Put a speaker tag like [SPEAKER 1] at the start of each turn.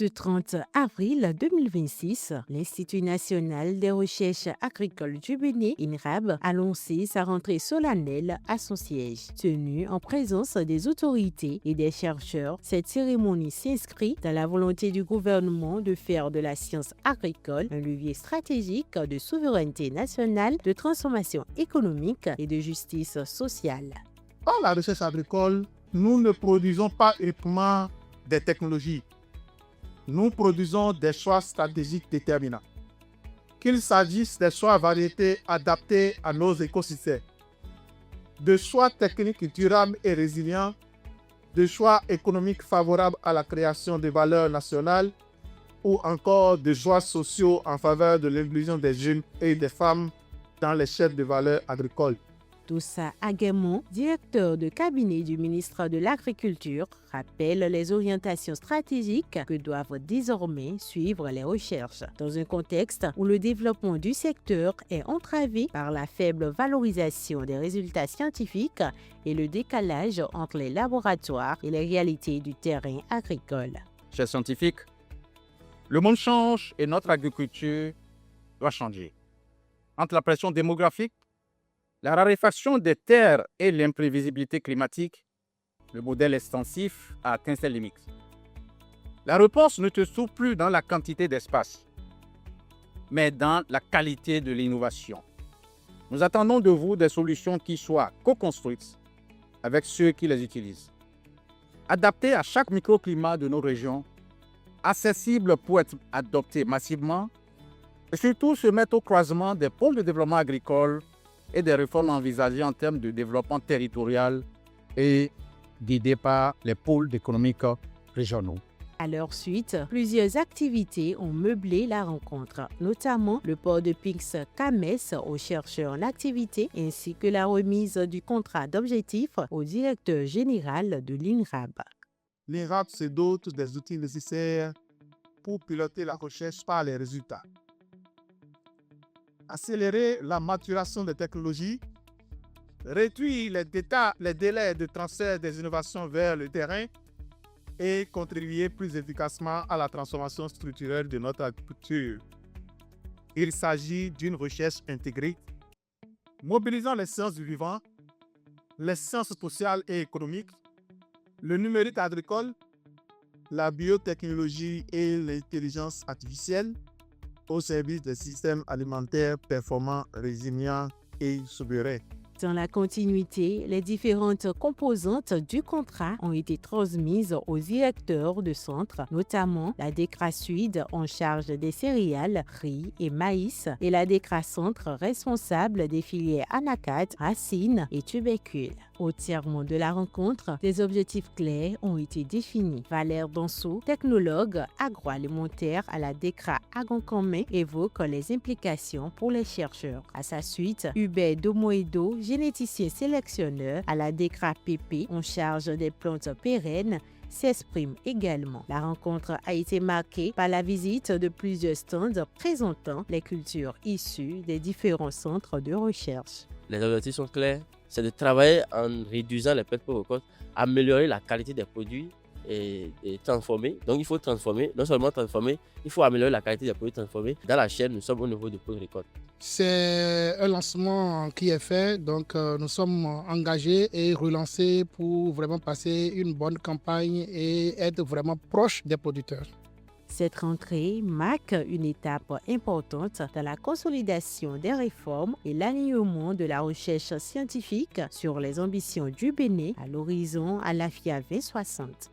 [SPEAKER 1] Ce 30 avril 2026, l'Institut national des recherches agricoles du Bénin, INRAB, a lancé sa rentrée solennelle à son siège. Tenue en présence des autorités et des chercheurs, cette cérémonie s'inscrit dans la volonté du gouvernement de faire de la science agricole un levier stratégique de souveraineté nationale, de transformation économique et de justice sociale.
[SPEAKER 2] Dans la recherche agricole, nous ne produisons pas uniquement des technologies. Nous produisons des choix stratégiques déterminants. Qu'il s'agisse des choix variétés adaptés à nos écosystèmes, de choix techniques durables et résilients, de choix économiques favorables à la création de valeurs nationales ou encore de choix sociaux en faveur de l'inclusion des jeunes et des femmes dans les chaînes de valeur agricoles.
[SPEAKER 1] Doussa Aguemon, directeur de cabinet du ministre de l'Agriculture, rappelle les orientations stratégiques que doivent désormais suivre les recherches, dans un contexte où le développement du secteur est entravé par la faible valorisation des résultats scientifiques et le décalage entre les laboratoires et les réalités du terrain agricole.
[SPEAKER 3] Chers scientifiques, le monde change et notre agriculture doit changer. Entre la pression démographique, la raréfaction des terres et l'imprévisibilité climatique, le modèle extensif a atteint ses limites. La réponse ne se trouve plus dans la quantité d'espace, mais dans la qualité de l'innovation. Nous attendons de vous des solutions qui soient co-construites avec ceux qui les utilisent, adaptées à chaque microclimat de nos régions, accessibles pour être adoptées massivement, et surtout se mettre au croisement des pôles de développement agricole et des réformes envisagées en termes de développement territorial et guidées par les pôles économiques régionaux.
[SPEAKER 1] À leur suite, plusieurs activités ont meublé la rencontre, notamment le port de Pinks Kames aux chercheurs en activité ainsi que la remise du contrat d'objectif au directeur général de l'INRAB.
[SPEAKER 2] L'INRAB se dote des outils nécessaires pour piloter la recherche par les résultats. Accélérer la maturation des technologies, réduire les délais de transfert des innovations vers le terrain et contribuer plus efficacement à la transformation structurelle de notre agriculture. Il s'agit d'une recherche intégrée, mobilisant les sciences du vivant, les sciences sociales et économiques, le numérique agricole, la biotechnologie et l'intelligence artificielle, au service des systèmes alimentaires performants, résilients et souverains.
[SPEAKER 1] Dans la continuité, les différentes composantes du contrat ont été transmises aux directeurs de centre, notamment la DECRA Sud en charge des céréales, riz et maïs et la DECRA Centre responsable des filières anacards, racines et tubercules. Au terme de la rencontre, des objectifs clairs ont été définis. Valère Dansou, technologue agroalimentaire à la DECRA Agoncomen, évoque les implications pour les chercheurs. À sa suite, Hubert Domoedo, généticien sélectionneur à la DECRA PP en charge des plantes pérennes, s'exprime également. La rencontre a été marquée par la visite de plusieurs stands présentant les cultures issues des différents centres de recherche.
[SPEAKER 4] Les objectifs sont clairs, c'est de travailler en réduisant les pertes pour récolte, améliorer la qualité des produits et transformer. Donc il faut transformer, non seulement transformer, il faut améliorer la qualité des produits transformés. Dans la chaîne, nous sommes au niveau de post-récolte.
[SPEAKER 5] C'est un lancement qui est fait, donc nous sommes engagés et relancés pour vraiment passer une bonne campagne et être vraiment proche des producteurs.
[SPEAKER 1] Cette rentrée marque une étape importante dans la consolidation des réformes et l'alignement de la recherche scientifique sur les ambitions du Bénin à l'horizon à l'AFIA 2060.